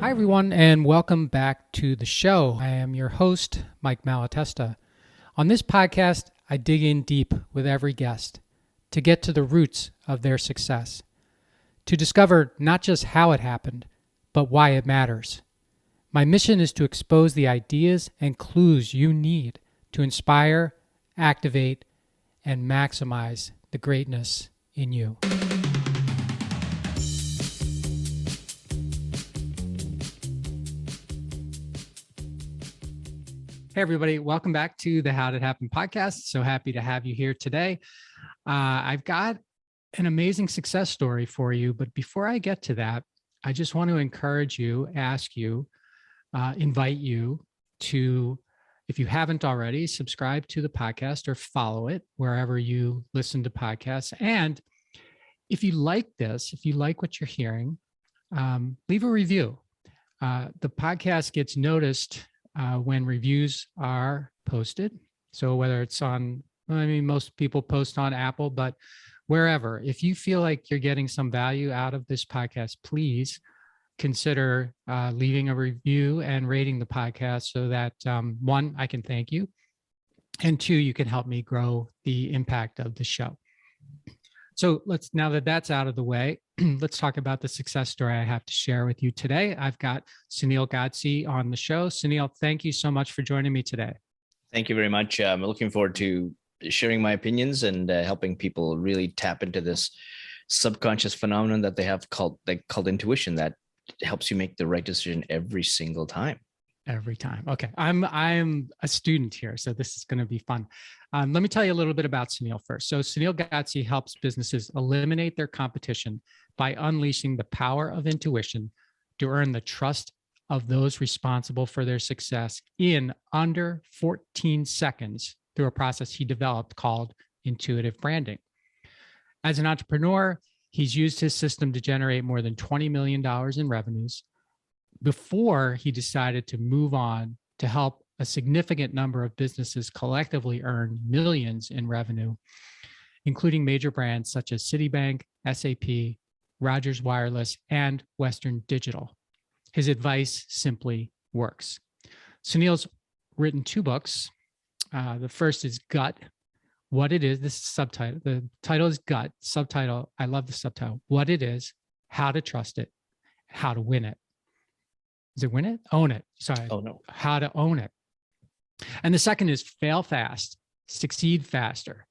Hi, everyone, and welcome back to the show. I am your host, Mike Malatesta. On this podcast, I dig in deep with every guest to get to the roots of their success, to discover not just how it happened, but why it matters. My mission is to expose the ideas and clues you need to inspire, activate, and maximize the greatness in you. Hey, everybody. Welcome back to the How Did It Happen podcast. So happy to have you here today. I've got an amazing success story for you. But before I get to that, I just want to encourage you, ask you, invite you to, if you haven't already, subscribe to the podcast or follow it wherever you listen to podcasts. And if you like this, if you like what you're hearing, leave a review. The podcast gets noticed when reviews are posted. So whether it's on, most people post on Apple, but wherever, if you feel like you're getting some value out of this podcast, please consider leaving a review and rating the podcast so that one, I can thank you, and two, you can help me grow the impact of the show. So now that that's out of the way, let's talk about the success story I have to share with you today. I've got Sunil Godse on the show. Sunil, thank you so much for joining me today. Thank you very much. I'm looking forward to sharing my opinions and helping people really tap into this subconscious phenomenon that they have called intuition that helps you make the right decision every single time. Every time. Okay. I'm a student here, so this is going to be fun. Let me tell you a little bit about Sunil first. So Sunil Godse helps businesses eliminate their competition by unleashing the power of intuition to earn the trust of those responsible for their success in under 14 seconds through a process he developed called intuitive branding. As an entrepreneur, he's used his system to generate more than $20 million in revenues before he decided to move on to help a significant number of businesses collectively earn millions in revenue, including major brands such as Citibank, SAP, Rogers Wireless, and Western Digital. His advice simply works. Sunil's written 2 books. The first is Gut, What It Is. This is subtitle. The title is Gut. Subtitle, I love the subtitle. What It Is, How to Trust It, How to Win It. Is it Win It? Own It. Sorry. Oh, no. How to Own It. And the second is Fail Fast, Succeed Faster.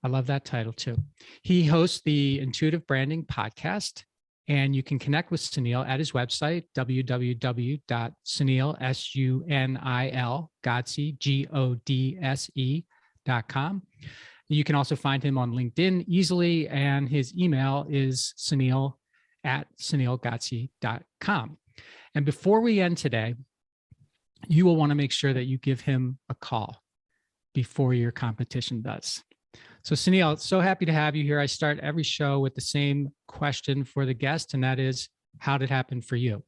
I love that title too. He hosts the Intuitive Branding Podcast, and you can connect with Sunil at his website, www.sunil, S-U-N-I-L, Godse, Godse.com. You can also find him on LinkedIn easily, and his email is sunil@sunilgodse.com. And before we end today, you will want to make sure that you give him a call before your competition does. So Sunil, so happy to have you here. I start every show with the same question for the guest, and that is, how did it happen for you?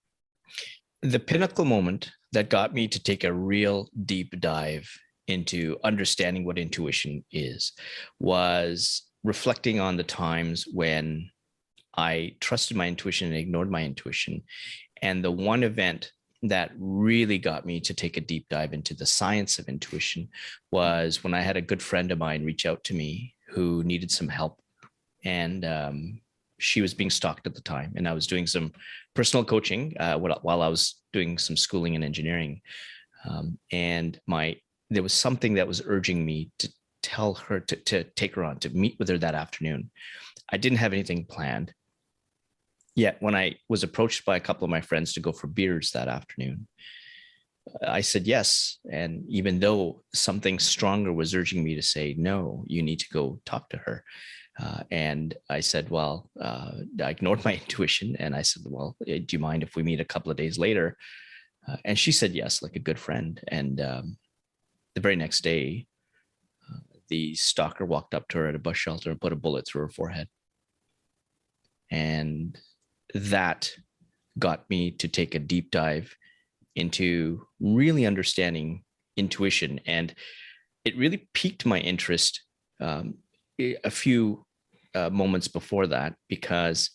The pinnacle moment that got me to take a real deep dive into understanding what intuition is was reflecting on the times when I trusted my intuition and ignored my intuition. And the one event that really got me to take a deep dive into the science of intuition was when I had a good friend of mine reach out to me who needed some help. And she was being stalked at the time. And I was doing some personal coaching while I was doing some schooling in engineering. And there was something that was urging me to tell her to take her on, to meet with her that afternoon. I didn't have anything planned. Yet when I was approached by a couple of my friends to go for beers that afternoon, I said yes. And even though something stronger was urging me to say, no, you need to go talk to her. And I said, well, I ignored my intuition. And I said, well, do you mind if we meet a couple of days later? And she said yes, like a good friend. And the very next day, the stalker walked up to her at a bus shelter and put a bullet through her forehead. And that got me to take a deep dive into really understanding intuition. And it really piqued my interest a few moments before that, because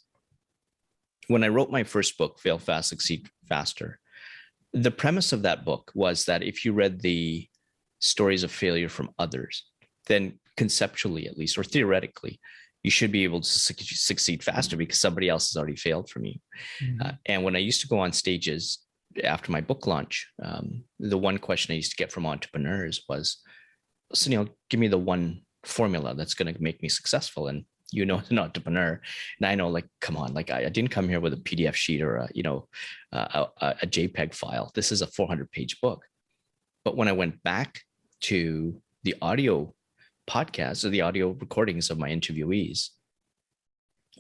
when I wrote my first book, Fail Fast, Succeed faster. The premise of that book was that if you read the stories of failure from others, then conceptually, at least, or theoretically, you should be able to succeed faster because somebody else has already failed from you. And when I used to go on stages after my book launch, the one question I used to get from entrepreneurs was, Sunil, give me the one formula that's going to make me successful. And you know, as an entrepreneur, and I know, like, come on, like I didn't come here with a PDF sheet or a JPEG file. This is a 400-page book. But when I went back to the audio podcasts or the audio recordings of my interviewees,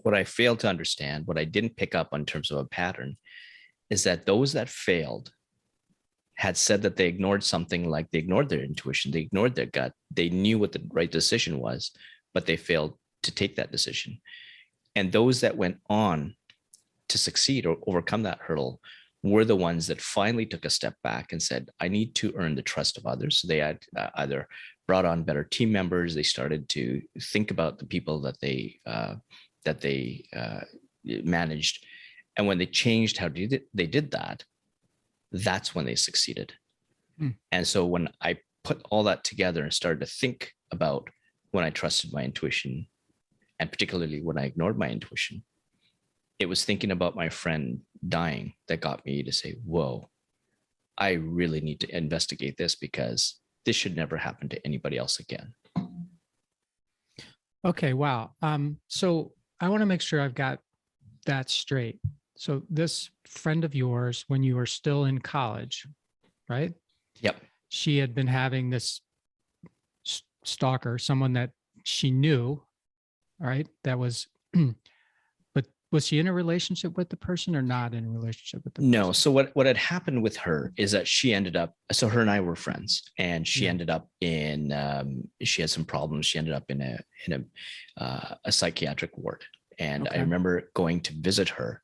what I failed to understand, what I didn't pick up in terms of a pattern, is that those that failed had said that they ignored something, like they ignored their intuition, they ignored their gut, they knew what the right decision was, but they failed to take that decision. And those that went on to succeed or overcome that hurdle were the ones that finally took a step back and said, I need to earn the trust of others. So they had either brought on better team members, they started to think about the people that they managed. And when they changed how they did that, that's when they succeeded. And so when I put all that together and started to think about when I trusted my intuition, and particularly when I ignored my intuition, it was thinking about my friend dying that got me to say, whoa, I really need to investigate this because this should never happen to anybody else again. Okay, wow. So I want to make sure I've got that straight. So this friend of yours, when you were still in college, right? Yep. She had been having this stalker, someone that she knew, right? That was, but was she in a relationship with the person or not in a relationship with the person? No. So what had happened with her is that she ended up, so her and I were friends, and she ended up in, she had some problems. She ended up in a psychiatric ward. And I remember going to visit her.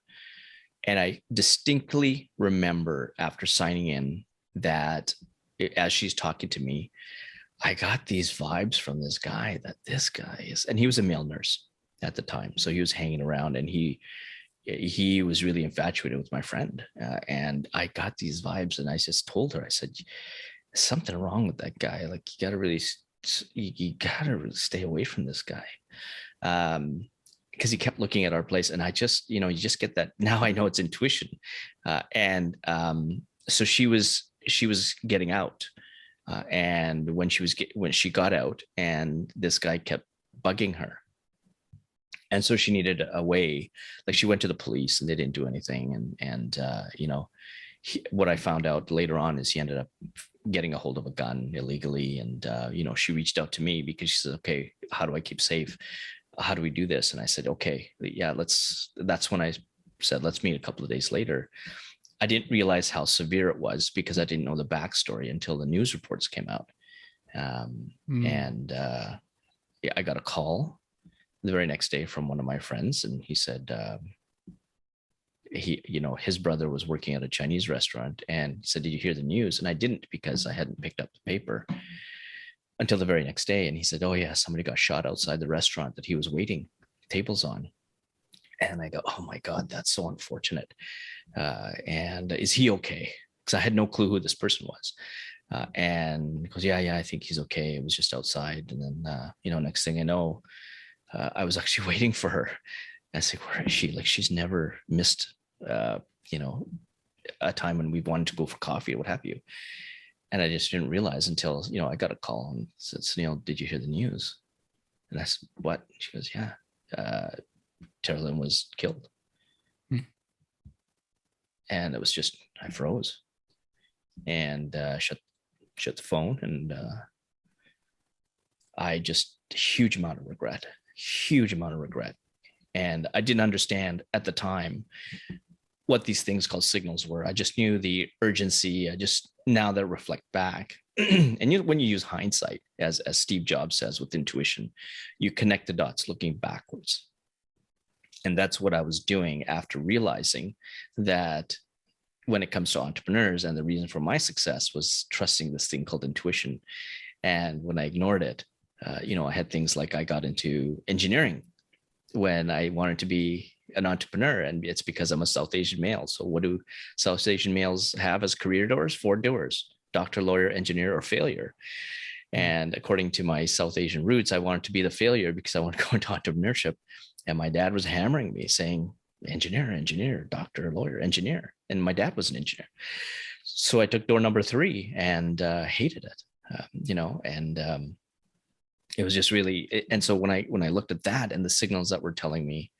And I distinctly remember after signing in that as she's talking to me, I got these vibes from this guy that this guy is, and he was a male nurse at the time. So he was hanging around, and he was really infatuated with my friend. And I got these vibes, and I just told her, I said, there's something wrong with that guy. Like, you gotta really stay away from this guy. Because he kept looking at our place, and I just, you just get that. Now I know it's intuition. So she was getting out. And when she got out, and this guy kept bugging her. And so she needed a way, like she went to the police and they didn't do anything. And what I found out later on is he ended up getting a hold of a gun illegally. And, she reached out to me because she said, okay, how do I keep safe? How do we do this? And I said, okay, yeah, that's when I said, let's meet a couple of days later. I didn't realize how severe it was because I didn't know the backstory until the news reports came out. And I got a call the very next day from one of my friends, and he said, his brother was working at a Chinese restaurant, and he said, did you hear the news? And I didn't, because I hadn't picked up the paper until the very next day. And he said, oh yeah, somebody got shot outside the restaurant that he was waiting tables on. And I go, oh my God, that's so unfortunate. And is he okay? Because I had no clue who this person was. And he goes, yeah, I think he's okay. It was just outside. And then, next thing I know, I was actually waiting for her. I said, where is she? Like, she's never missed, a time when we wanted to go for coffee or what have you. And I just didn't realize until, I got a call and said, Sunil, did you hear the news? And I said, what? She goes, yeah, Terrelyn was killed. And it was just, I froze and shut the phone. And I just, huge amount of regret. And I didn't understand at the time what these things called signals were. I just knew the urgency. Now that I reflect back, and when you use hindsight, as Steve Jobs says with intuition, you connect the dots looking backwards. And that's what I was doing after realizing that when it comes to entrepreneurs, and the reason for my success was trusting this thing called intuition. And when I ignored it, I had things like I got into engineering when I wanted to be an entrepreneur, and it's because I'm a South Asian male. So what do South Asian males have as career doors? 4 doors: doctor, lawyer, engineer, or failure. And according to my South Asian roots, I wanted to be the failure because I wanted to go into entrepreneurship. And my dad was hammering me saying, engineer, engineer, doctor, lawyer, engineer. And my dad was an engineer. So I took door number 3 and hated it, it was just really, and so when I looked at that and the signals that were telling me,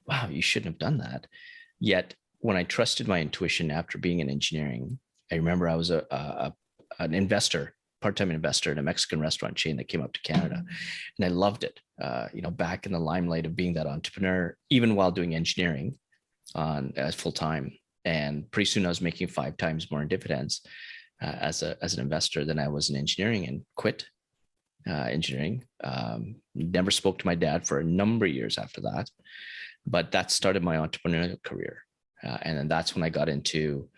wow, you shouldn't have done that. Yet when I trusted my intuition after being in engineering, I remember I was an investor, part-time investor in a Mexican restaurant chain that came up to Canada. And I loved it, back in the limelight of being that entrepreneur, even while doing engineering as full-time. And pretty soon I was making 5 times more in dividends as an investor than I was in engineering, and quit engineering. Never spoke to my dad for a number of years after that, but that started my entrepreneurial career. And then that's when I got into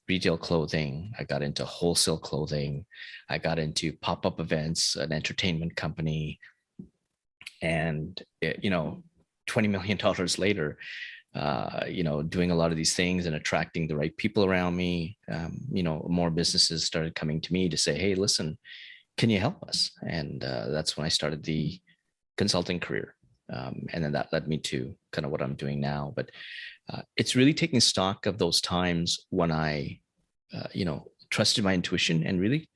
retail clothing. I got into wholesale clothing. I got into pop-up events, an entertainment company. And, $20 million later, doing a lot of these things and attracting the right people around me, more businesses started coming to me to say, hey, listen, can you help us? And that's when I started the consulting career. And then that led me to kind of what I'm doing now. But it's really taking stock of those times when I, trusted my intuition and really,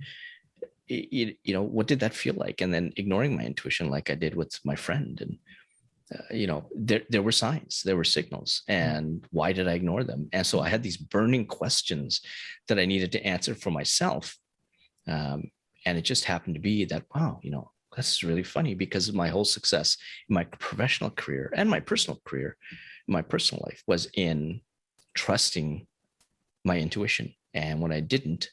what did that feel like? And then ignoring my intuition like I did with my friend. And, there were signs, there were signals, and why did I ignore them? And so I had these burning questions that I needed to answer for myself. And it just happened to be that, wow, that's really funny, because of my whole success in my professional career and my personal career, my personal life was in trusting my intuition. And when I didn't,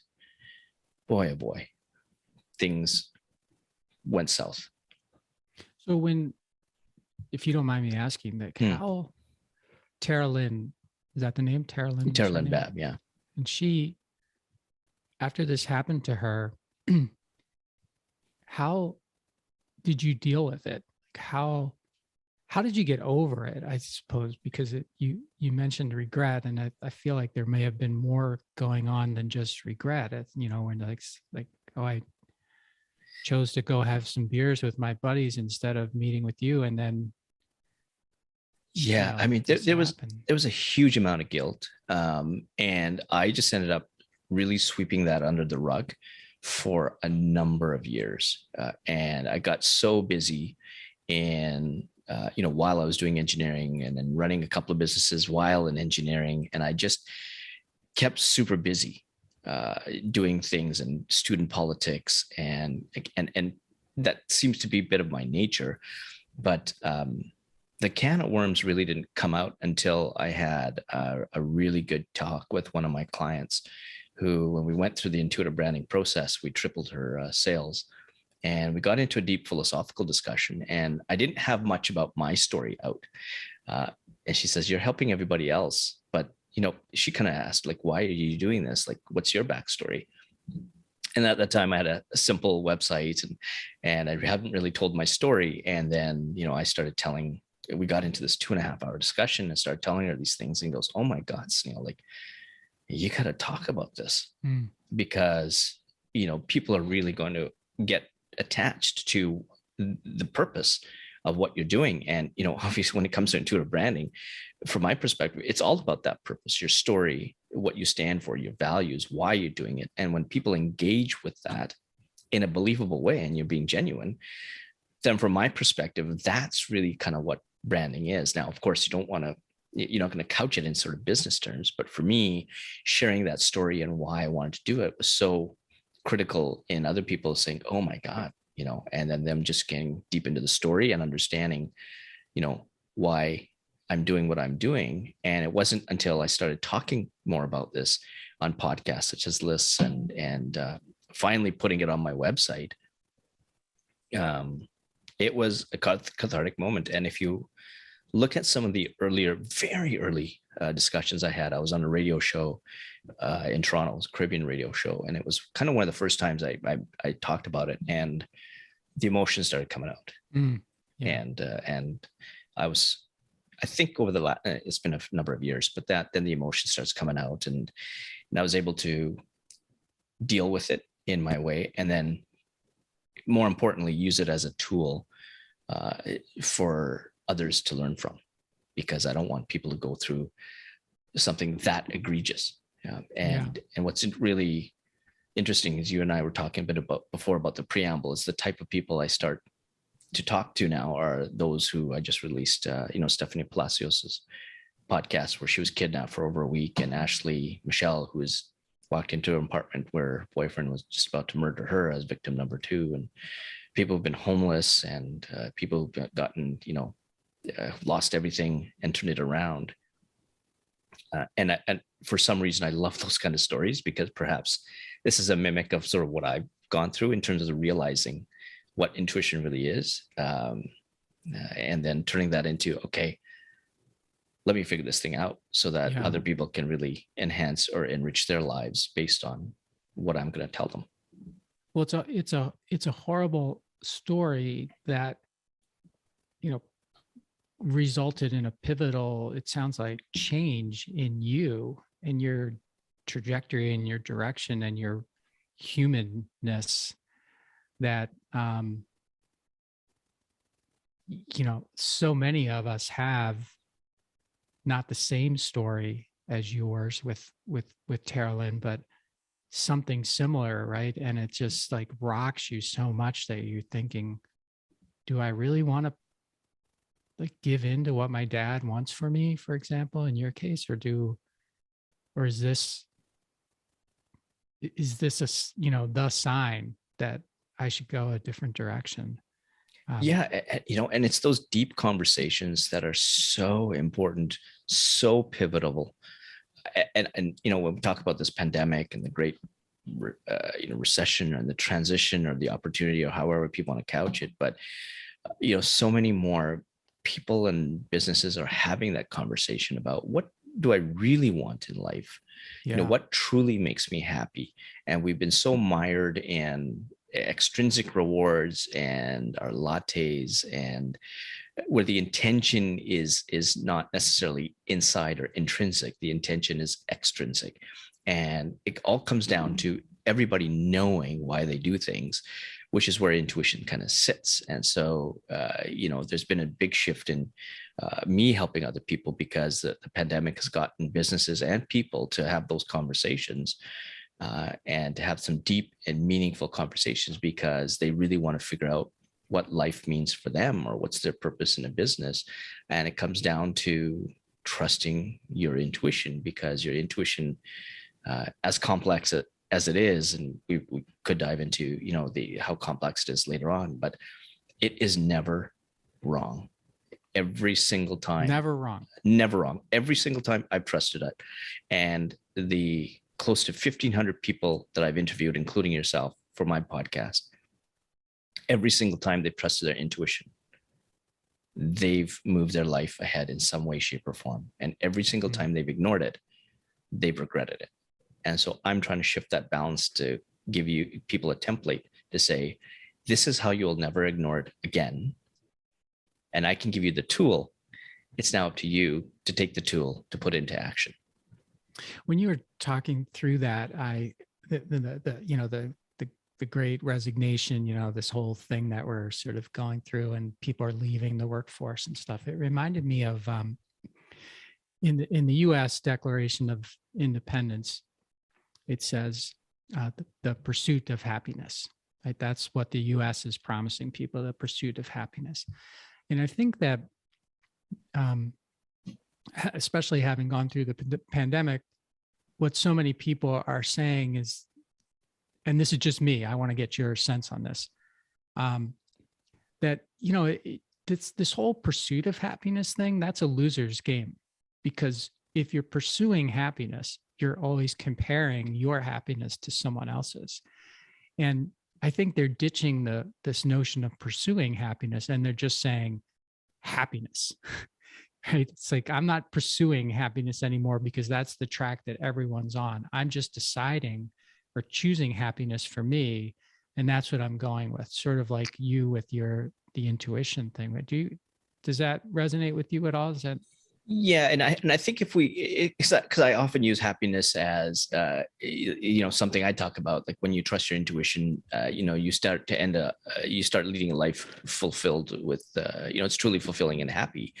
boy, oh boy, things went south. So if you don't mind me asking, like how Tara Lynn, is that the name? Tara Lynn Babb, yeah. And she, after this happened to her, how did you deal with it? How did you get over it? I suppose, because you mentioned regret, and I feel like there may have been more going on than just regret. When like, oh, I chose to go have some beers with my buddies instead of meeting with you, and then I mean, there was a huge amount of guilt, and I just ended up really sweeping that under the rug for a number of years. And I got so busy while I was doing engineering, and then running a couple of businesses while in engineering. And I just kept super busy doing things in student politics. And that seems to be a bit of my nature. But the can of worms really didn't come out until I had a really good talk with one of my clients, who, when we went through the intuitive branding process, we tripled her sales. And we got into a deep philosophical discussion. And I didn't have much about my story out. And she says, you're helping everybody else. But, she kind of asked, like, why are you doing this? Like, what's your backstory? And at that time I had a simple website, and I hadn't really told my story. And then, I started telling, we got into this 2.5-hour discussion and started telling her these things, and goes, oh my God, like, you got to talk about this, because, people are really going to get attached to the purpose of what you're doing. And, obviously when it comes to intuitive branding, from my perspective, it's all about that purpose, your story, what you stand for, your values, why you're doing it. And when people engage with that in a believable way, and you're being genuine, then from my perspective, that's really kind of what branding is. Now, of course, you're not going to couch it in sort of business terms, but for me, sharing that story and why I wanted to do it was so critical in other people saying, oh my God, and then them just getting deep into the story and understanding, why I'm doing what I'm doing. And it wasn't until I started talking more about this on podcasts such as this, and finally putting it on my website, it was a cathartic moment. And if you look at some of the very early discussions I had, I was on a radio show in Toronto, it was a Caribbean radio show. And it was kind of one of the first times I talked about it, and the emotions started coming out. And I I think over the last, it's been a number of years, but then the emotion starts coming out, and I was able to deal with it in my way, and then more importantly, use it as a tool for others to learn from, because I don't want people to go through something that egregious. And what's really interesting is you and I were talking a bit about before about the preamble, is the type of people I start to talk to now are those who I just released, Stephanie Palacios's podcast where she was kidnapped for over a week, and Ashley Michelle, who was walked into an apartment where her boyfriend was just about to murder her as victim number 2. And people have been homeless, and people have gotten, lost everything and turned it around. And for some reason, I love those kind of stories, because perhaps this is a mimic of sort of what I've gone through in terms of realizing what intuition really is. And then turning that into, okay, let me figure this thing out so that other people can really enhance or enrich their lives based on what I'm going to tell them. Well, it's a horrible story that, resulted in a pivotal, it sounds like, change in you and your trajectory and your direction and your humanness that, so many of us have not the same story as yours with Teralyn, but something similar, right? And it just like rocks you so much that you're thinking, do I really want to like give in to what my dad wants for me, for example, in your case, or is this the sign that I should go a different direction? And it's those deep conversations that are so important, so pivotal. And when we talk about this pandemic and the great recession and the transition or the opportunity, or however people want to couch it, but so many more people and businesses are having that conversation about, what do I really want in life? What truly makes me happy? And we've been so mired in extrinsic rewards and our lattes, and where the intention is not necessarily inside or intrinsic, the intention is extrinsic. And it all comes down to everybody knowing why they do things, which is where intuition kind of sits. And so there's been a big shift in me helping other people, because the pandemic has gotten businesses and people to have those conversations, and to have some deep and meaningful conversations, because they really want to figure out what life means for them, or what's their purpose in a business. And it comes down to trusting your intuition, because your intuition, as complex as it is, and we could dive into how complex it is later on, but it is never wrong. Every single time. Never wrong. Every single time I've trusted it. And the close to 1,500 people that I've interviewed, including yourself, for my podcast, every single time they've trusted their intuition, they've moved their life ahead in some way, shape, or form. And every single time they've ignored it, they've regretted it. And so I'm trying to shift that balance to give you people a template to say, this is how you'll never ignore it again. And I can give you the tool. It's now up to you to take the tool to put into action. When you were talking through that, the great resignation, this whole thing that we're sort of going through, and people are leaving the workforce and stuff. It reminded me of in the U.S. Declaration of Independence. It says the pursuit of happiness. Right? That's what the U.S. is promising people: the pursuit of happiness. And I think that, especially having gone through the pandemic, what so many people are saying is, and this is just me, I want to get your sense on this, that, this whole pursuit of happiness thing, that's a loser's game. Because if you're pursuing happiness, you're always comparing your happiness to someone else's. And I think they're ditching this notion of pursuing happiness, and they're just saying happiness. Right? It's like, I'm not pursuing happiness anymore because that's the track that everyone's on. I'm just deciding or choosing happiness for me, and that's what I'm going with. Sort of like you with the intuition thing. But do Does that resonate with you at all? Is that Yeah, and I think if we, because I often use happiness as something I talk about, like when you trust your intuition, you start to you start leading a life fulfilled with it's truly fulfilling and happy.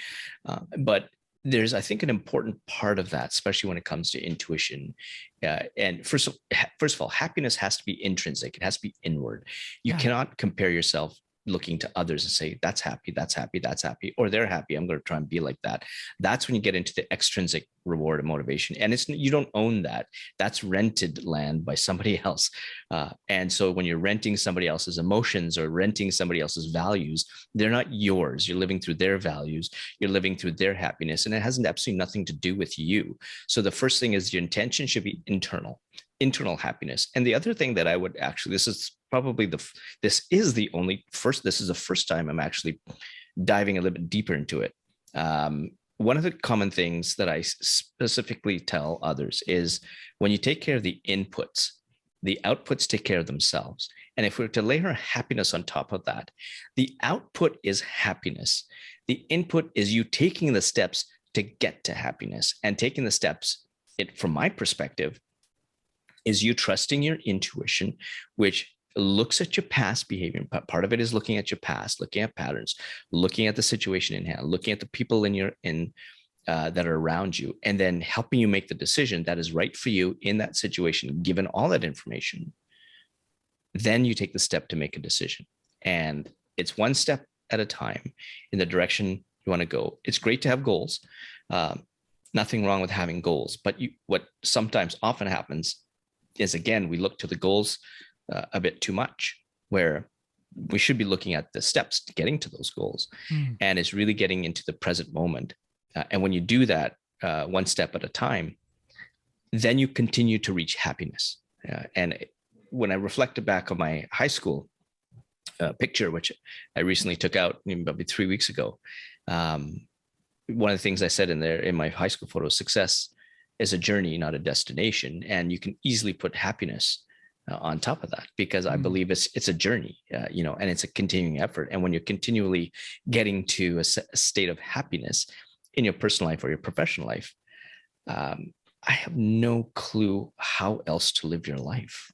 But there's, I think, an important part of that, especially when it comes to intuition. And first of all, happiness has to be intrinsic. It has to be inward. You yeah. cannot compare yourself looking to others and say, that's happy, that's happy, that's happy, or they're happy, I'm going to try and be like that. That's when you get into the extrinsic reward and motivation. And you don't own that. That's rented land by somebody else. And so when you're renting somebody else's emotions or renting somebody else's values, they're not yours. You're living through their values. You're living through their happiness. And it has absolutely nothing to do with you. So the first thing is your intention should be internal happiness. And the other thing that I would actually, this is the first time I'm actually diving a little bit deeper into it. One of the common things that I specifically tell others is when you take care of the inputs, the outputs take care of themselves. And if we were to layer happiness on top of that, the output is happiness. The input is you taking the steps to get to happiness, and taking the steps, from my perspective, is you trusting your intuition, which looks at your past behavior. Part of it is looking at your past, looking at patterns, looking at the situation in hand, looking at the people that are around you, and then helping you make the decision that is right for you in that situation, given all that information. Then you take the step to make a decision. And it's one step at a time in the direction you want to go. It's great to have goals. Nothing wrong with having goals. But what sometimes often happens is, again, we look to the goals a bit too much, where we should be looking at the steps to getting to those goals. And it's really getting into the present moment. And when you do that one step at a time, then you continue to reach happiness. And when I reflected back on my high school picture, which I recently took out maybe 3 weeks ago, one of the things I said in my high school photo, success is a journey, not a destination. And you can easily put happiness on top of that, because I believe it's a journey, and it's a continuing effort. And when you're continually getting to a state of happiness in your personal life or your professional life, I have no clue how else to live your life.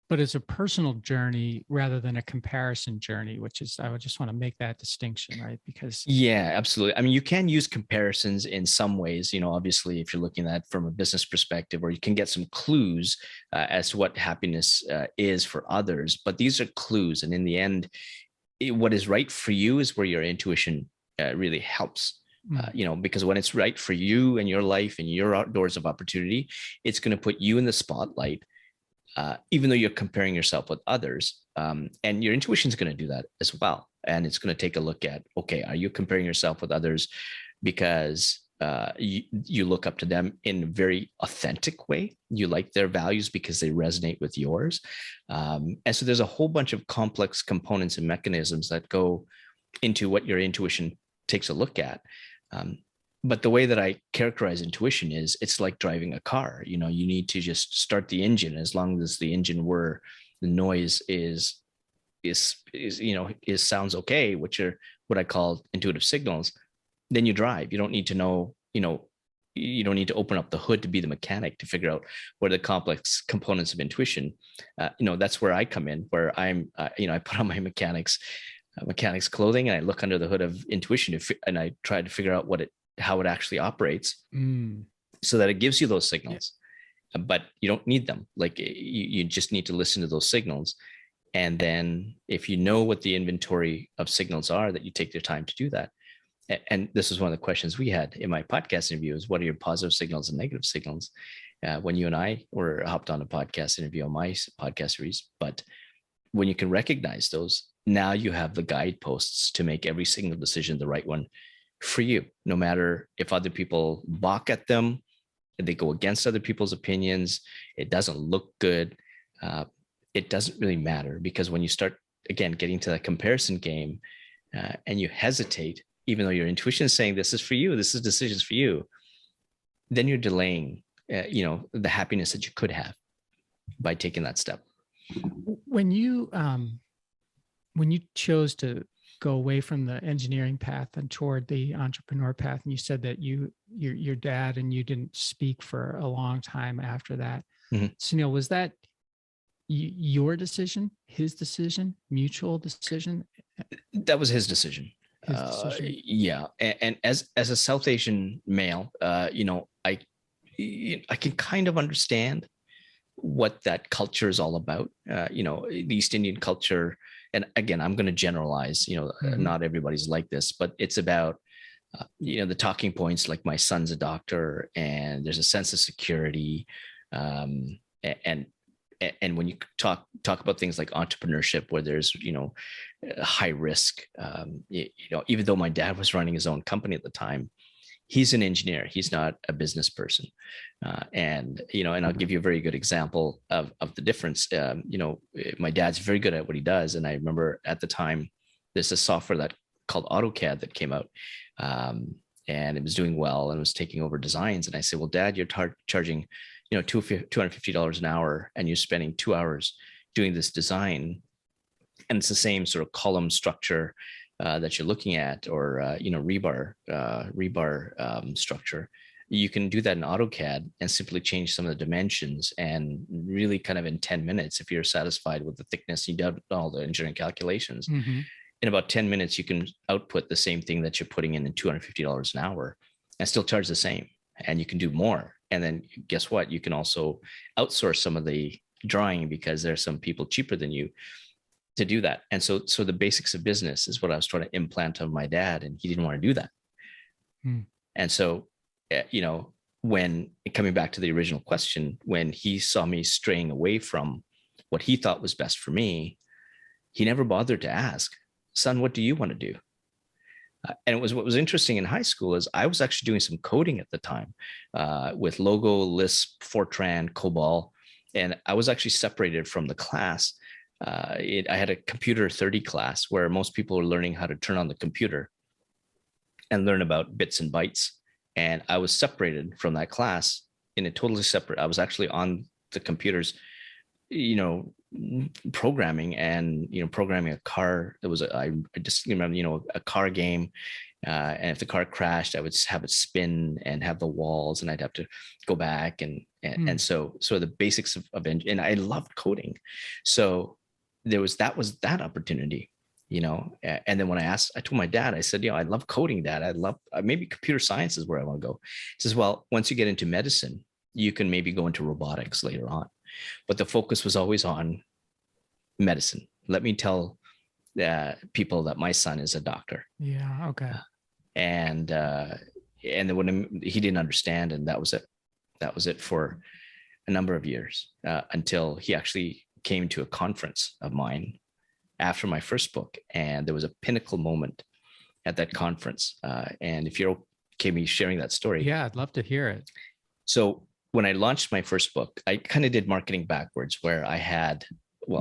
But it's a personal journey rather than a comparison journey, which is, I would just want to make that distinction, right? Because yeah, absolutely. I mean, you can use comparisons in some ways, obviously, if you're looking at from a business perspective, or you can get some clues as to what happiness is for others. But these are clues. And in the end, what is right for you is where your intuition really helps. Because when it's right for you and your life and your outdoors of opportunity, it's going to put you in the spotlight. Even though you're comparing yourself with others, and your intuition is going to do that as well. And it's going to take a look at, okay, are you comparing yourself with others because you look up to them in a very authentic way? You like their values because they resonate with yours. And so there's a whole bunch of complex components and mechanisms that go into what your intuition takes a look at. But the way that I characterize intuition is, it's like driving a car. You need to just start the engine. As long as the engine the noise sounds okay, which are what I call intuitive signals, then you drive. You don't need to know, you don't need to open up the hood to be the mechanic to figure out what are the complex components of intuition. That's where I come in, where I put on my mechanics clothing, and I look under the hood of intuition and I try to figure out how it actually operates, so that it gives you those signals. But you don't need them. Like, you just need to listen to those signals. And then if you know what the inventory of signals are, that you take the time to do that. And this is one of the questions we had in my podcast interview, is what are your positive signals and negative signals? When you and I were hopped on a podcast interview on my podcast series. But when you can recognize those, now you have the guideposts to make every single decision the right one for you, no matter if other people balk at them, they go against other people's opinions, it doesn't look good. It doesn't really matter, because when you start, again, getting to that comparison game, and you hesitate, even though your intuition is saying this is for you, this is decisions for you, then you're delaying, the happiness that you could have by taking that step. When you chose to go away from the engineering path and toward the entrepreneur path. And you said that your dad and you didn't speak for a long time after that. Mm-hmm. Sunil, was that your decision, his decision, mutual decision? That was his decision. His decision. Yeah. And as a South Asian male, I can kind of understand what that culture is all about. The East Indian culture, and again, I'm going to generalize, Mm-hmm. not everybody's like this, but it's about, the talking points, like my son's a doctor and there's a sense of security. And when you talk about things like entrepreneurship, where there's, high risk, even though my dad was running his own company at the time, he's an engineer. He's not a business person. And I'll give you a very good example of the difference. My dad's very good at what he does. And I remember at the time, there's a software called AutoCAD that came out. And it was doing well and was taking over designs. And I said, well, Dad, you're charging, $250 an hour, and you're spending 2 hours doing this design. And it's the same sort of column structure that you're looking at, or rebar structure. You can do that in AutoCAD and simply change some of the dimensions, and really kind of in 10 minutes, if you're satisfied with the thickness, you did all the engineering calculations. Mm-hmm. In about 10 minutes, you can output the same thing that you're putting in $250 an hour and still charge the same. And you can do more. And then guess what? You can also outsource some of the drawing, because there are some people cheaper than you to do that. And so the basics of business is what I was trying to implant on my dad, and he didn't want to do that. And so, when coming back to the original question, when he saw me straying away from what he thought was best for me, he never bothered to ask, son, what do you want to do? And what was interesting in high school is I was actually doing some coding at the time with Logo, Lisp, Fortran, COBOL, and I was actually separated from the class. I had a computer 30 class where most people were learning how to turn on the computer and learn about bits and bytes. And I was separated from that class in a totally separate. I was actually on the computers, programming programming a car. There was I just remember, a car game. And if the car crashed, I would have it spin and have the walls, and I'd have to go back and so the basics of engine. And I loved coding. So there was that opportunity, and then when I told my dad, I said, I love coding, Dad. I love maybe computer science is where I want to go. He says, well, once you get into medicine, you can maybe go into robotics later on. But the focus was always on medicine. Let me tell people that my son is a doctor. Yeah. Okay. And then when he didn't understand, and that was it. That was it for a number of years until he actually came to a conference of mine after my first book. And there was a pinnacle moment at that conference. And if you're okay me sharing that story. Yeah, I'd love to hear it. So when I launched my first book, I kind of did marketing backwards, where I had,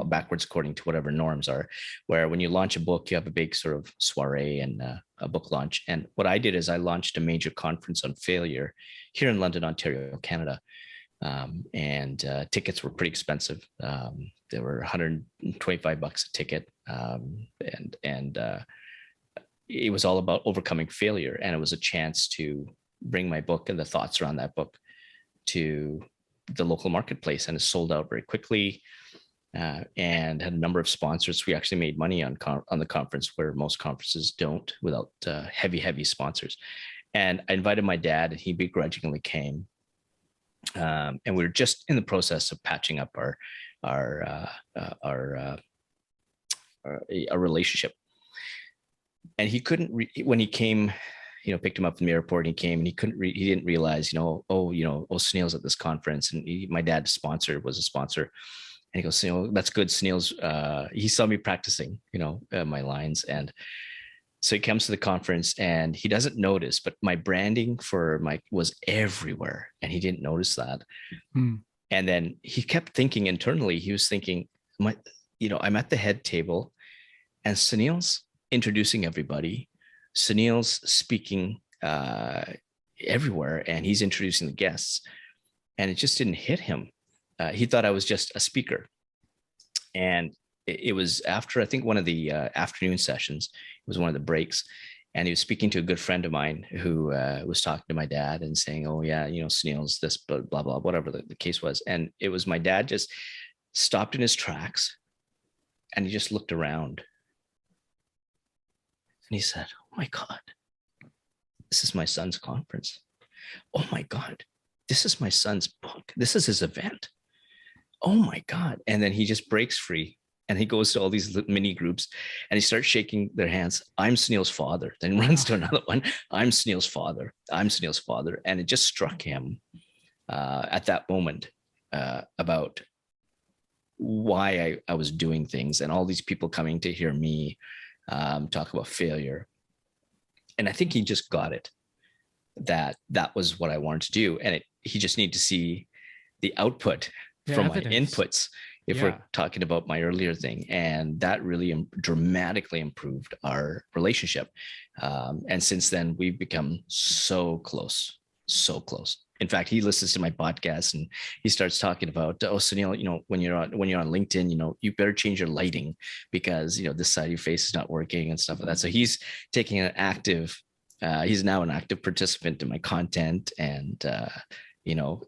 backwards according to whatever norms are, where when you launch a book, you have a big sort of soiree and a book launch. And what I did is I launched a major conference on failure here in London, Ontario, Canada. And tickets were pretty expensive. They were $125 a ticket. And it was all about overcoming failure. And it was a chance to bring my book and the thoughts around that book to the local marketplace, and it sold out very quickly, and had a number of sponsors. We actually made money on the conference, where most conferences don't, without heavy sponsors. And I invited my dad, and he begrudgingly came. And we were just in the process of patching up our relationship. And he couldn't when he came, picked him up from the airport, and he came, and he didn't realize, Sunil's at this conference, and my dad's was a sponsor. And he goes, that's good. Sunil's, he saw me practicing, my lines. And so he comes to the conference, and he doesn't notice, but my branding for Mike was everywhere, and he didn't notice that. And then he kept thinking internally, he was thinking, I'm at the head table, and Sunil's introducing everybody. Sunil's speaking everywhere, and he's introducing the guests, and it just didn't hit him. He thought I was just a speaker. And it was after, I think, one of the afternoon sessions. It was one of the breaks. And he was speaking to a good friend of mine who was talking to my dad and saying, oh, yeah, Sunil's this, blah, blah, blah, whatever the case was. And it was my dad just stopped in his tracks and he just looked around. And he said, oh, my God, this is my son's conference. Oh, my God, this is my son's book. This is his event. Oh, my God. And then he just breaks free. And he goes to all these mini groups and he starts shaking their hands. I'm Sunil's father. Then runs to another one. I'm Sunil's father. I'm Sunil's father. And it just struck him at that moment about why I was doing things, and all these people coming to hear me talk about failure. And I think he just got it, that was what I wanted to do. And he just needed to see the output from evidence. My inputs. If we're talking about my earlier thing, and that really dramatically improved our relationship. And since then, we've become so close. In fact, he listens to my podcast and he starts talking about, oh, Sunil, when you're on LinkedIn, you better change your lighting because, this side of your face is not working and stuff like that. So he's taking an active, he's now an active participant in my content, and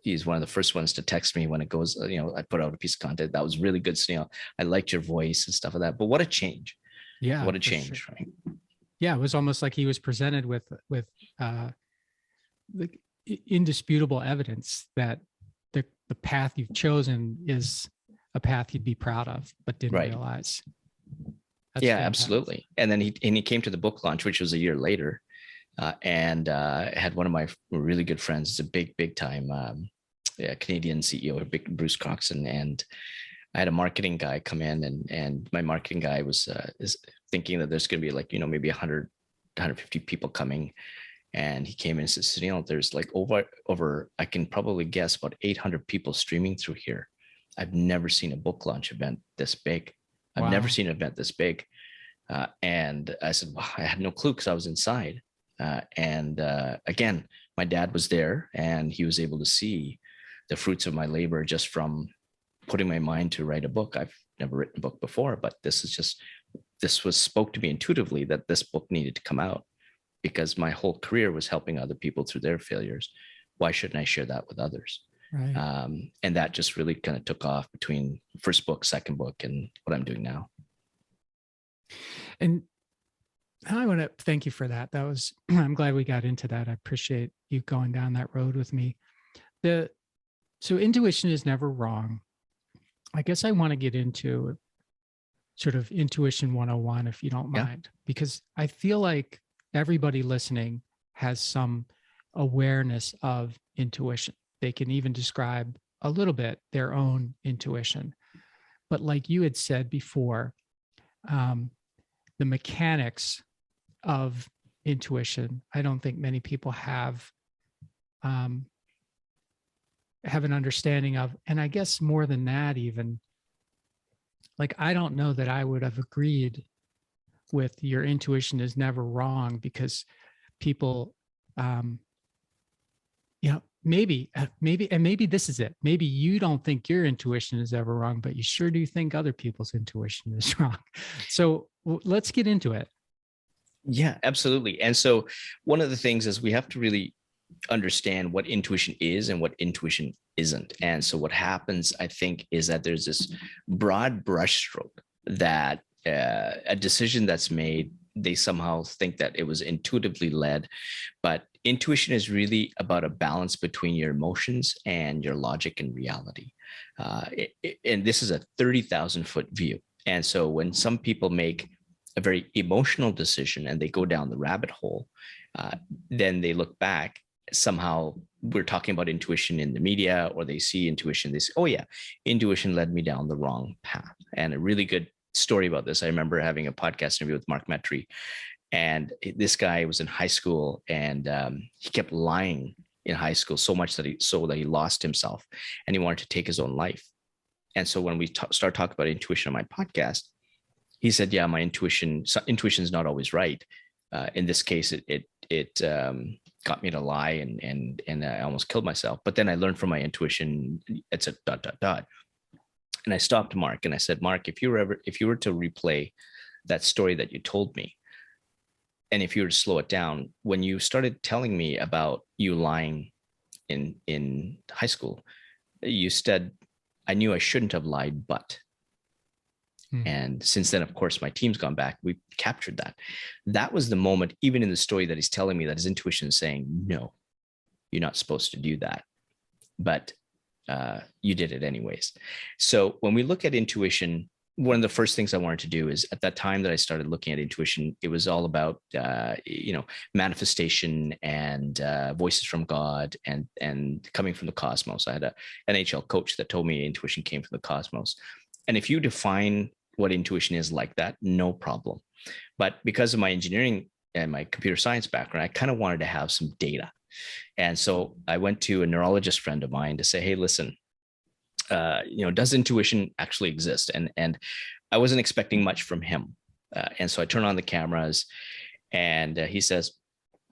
he's one of the first ones to text me when it goes, I put out a piece of content that was really good, Sunil. I liked your voice and stuff like that. But what a change. Yeah. What a change, sure. Right? Yeah. It was almost like he was presented with the indisputable evidence that the path you've chosen is a path you'd be proud of, but didn't realize. That's fantastic. Absolutely. And then he came to the book launch, which was a year later. And had one of my really good friends. It's a big time Canadian CEO, big Bruce Coxon. And I had a marketing guy come in, and my marketing guy is thinking that there's going to be maybe 100, 150 people coming. And he came in and said, Sunil, there's over, I can probably guess about 800 people streaming through here. I've never seen a book launch event this big. I've never seen an event this big. And I said, well, I had no clue because I was inside. Again, my dad was there and he was able to see the fruits of my labor just from putting my mind to write a book. I've never written a book before, but this was spoke to me intuitively that this book needed to come out because my whole career was helping other people through their failures. Why shouldn't I share that with others? Right. And that just really kind of took off between first book, second book, and what I'm doing now. And I want to thank you for that. I'm glad we got into that. I appreciate you going down that road with me. So intuition is never wrong. I guess I want to get into sort of intuition 101, if you don't mind, because I feel like everybody listening has some awareness of intuition. They can even describe a little bit their own intuition. But like you had said before, the mechanics of intuition, I don't think many people have an understanding of. And I guess more than that, even, like, I don't know that I would have agreed with your intuition is never wrong, because people, maybe this is it. Maybe you don't think your intuition is ever wrong, but you sure do think other people's intuition is wrong. So let's get into it. Yeah, absolutely. And so one of the things is we have to really understand what intuition is and what intuition isn't. And so what happens, I think, is that there's this broad brushstroke that a decision that's made, they somehow think that it was intuitively led, but intuition is really about a balance between your emotions and your logic and reality. And this is a 30,000 foot view. And so when some people make a very emotional decision and they go down the rabbit hole, then they look back. Somehow we're talking about intuition in the media, or they see intuition, they say, oh yeah, intuition led me down the wrong path. And a really good story about this, I remember having a podcast interview with Mark Metry, and this guy was in high school, and he kept lying in high school so much that he lost himself, and he wanted to take his own life. And so when we start talking about intuition on my podcast, he said, yeah, my intuition is not always right. In this case, it got me to lie, and I almost killed myself. But then I learned from my intuition, it's a ... And I stopped Mark and I said, Mark, if you were to replay that story that you told me, and if you were to slow it down, when you started telling me about you lying in high school, you said, I knew I shouldn't have lied, but. And since then, of course, my team's gone back. We captured that. That was the moment, even in the story that he's telling me, that his intuition is saying, no, you're not supposed to do that. But you did it anyways. So when we look at intuition, one of the first things I wanted to do is, at that time that I started looking at intuition, it was all about, manifestation and voices from God and coming from the cosmos. I had an NHL coach that told me intuition came from the cosmos. And if you define what intuition is like that, no problem. But because of my engineering and my computer science background, I kind of wanted to have some data. And so I went to a neurologist friend of mine to say, hey, listen, does intuition actually exist? And I wasn't expecting much from him. And so I turn on the cameras and he says,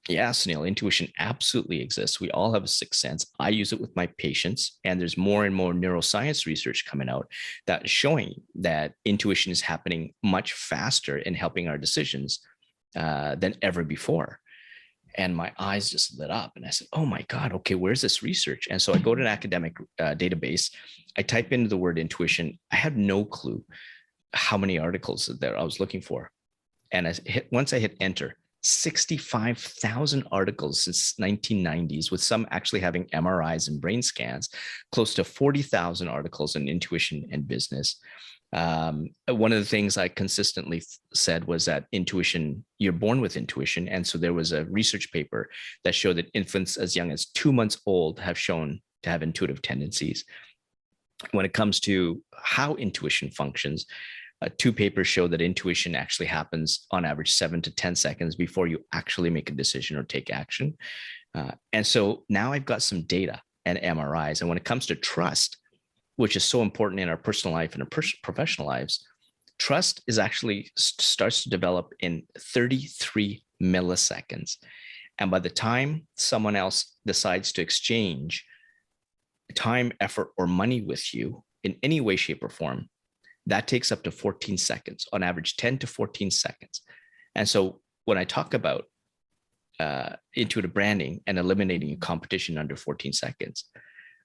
yeah, Sunil, intuition absolutely exists. We all have a sixth sense. I use it with my patients, and there's more and more neuroscience research coming out that is showing that intuition is happening much faster in helping our decisions than ever before. And my eyes just lit up and I said, oh my God, okay, where's this research? And so I go to an academic database. I type into the word intuition. I have no clue how many articles that I was looking for. And once I hit enter, 65,000 articles since 1990s, with some actually having MRIs and brain scans, close to 40,000 articles in intuition and business. One of the things I consistently said was that intuition, you're born with intuition. And so there was a research paper that showed that infants as young as 2 months old have shown to have intuitive tendencies. When it comes to how intuition functions, 2 papers show that intuition actually happens on average 7 to 10 seconds before you actually make a decision or take action. And so now I've got some data and MRIs. And when it comes to trust, which is so important in our personal life and our professional lives, trust is actually starts to develop in 33 milliseconds. And by the time someone else decides to exchange time, effort, or money with you in any way, shape, or form, that takes up to 14 seconds, on average 10 to 14 seconds. And so when I talk about intuitive branding and eliminating competition under 14 seconds,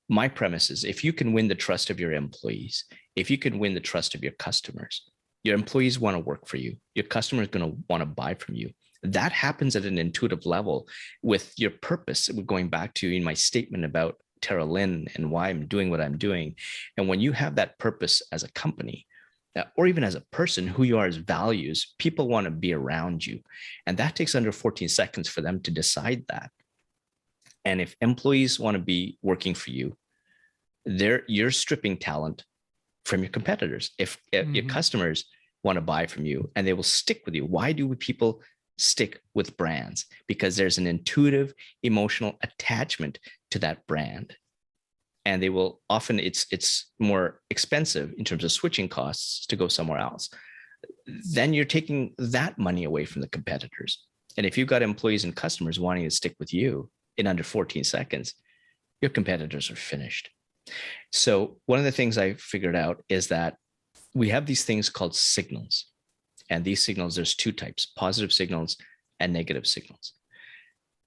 my premise is, if you can win the trust of your employees, if you can win the trust of your customers, your employees want to work for you, your customer is going to want to buy from you. That happens at an intuitive level with your purpose. We're going back to my statement about Tara Lynn and why I'm doing what I'm doing. And when you have that purpose as a company, or even as a person, who you are as values, people want to be around you. And that takes under 14 seconds for them to decide that. And if employees want to be working for you, you're stripping talent from your competitors. If your customers want to buy from you, and they will stick with you. Why do people stick with brands? Because there's an intuitive, emotional attachment to that brand. And they will often, it's more expensive in terms of switching costs to go somewhere else. Then you're taking that money away from the competitors. And if you've got employees and customers wanting to stick with you in under 14 seconds, your competitors are finished. So one of the things I figured out is that we have these things called signals. And these signals, there's 2 types: positive signals and negative signals.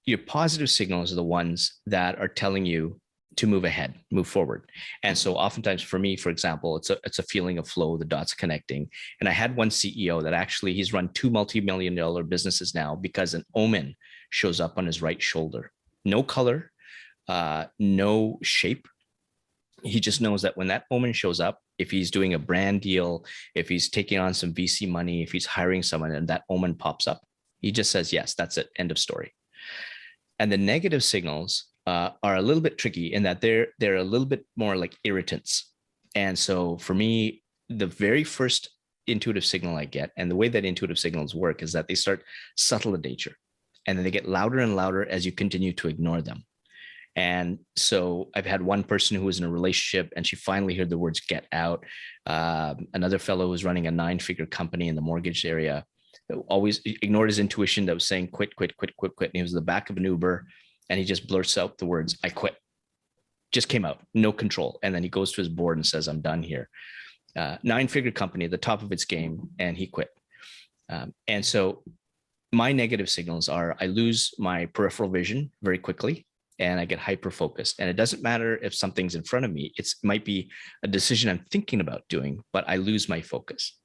Your positive signals are the ones that are telling you to move ahead, move forward. And so oftentimes for me, for example, it's a feeling of flow, the dots connecting. And I had one CEO that actually, he's run 2 multi-million-dollar businesses now because an omen shows up on his right shoulder. No color, no shape. He just knows that when that omen shows up, if he's doing a brand deal, if he's taking on some VC money, if he's hiring someone and that omen pops up, he just says, yes, that's it, end of story. And the negative signals are a little bit tricky in that they're a little bit more like irritants. And so for me, the very first intuitive signal I get, and the way that intuitive signals work, is that they start subtle in nature, and then they get louder and louder as you continue to ignore them. And so I've had one person who was in a relationship and she finally heard the words "get out." Another fellow was running a 9-figure company in the mortgage area, always ignored his intuition that was saying quit, quit, quit, quit, quit. And he was in the back of an Uber and he just blurts out the words, "I quit." Just came out, no control. And then he goes to his board and says, "I'm done here." nine-figure company at the top of its game, and he quit. And so my negative signals are I lose my peripheral vision very quickly, and I get hyper-focused. And it doesn't matter if something's in front of me. It might be a decision I'm thinking about doing, but I lose my focus.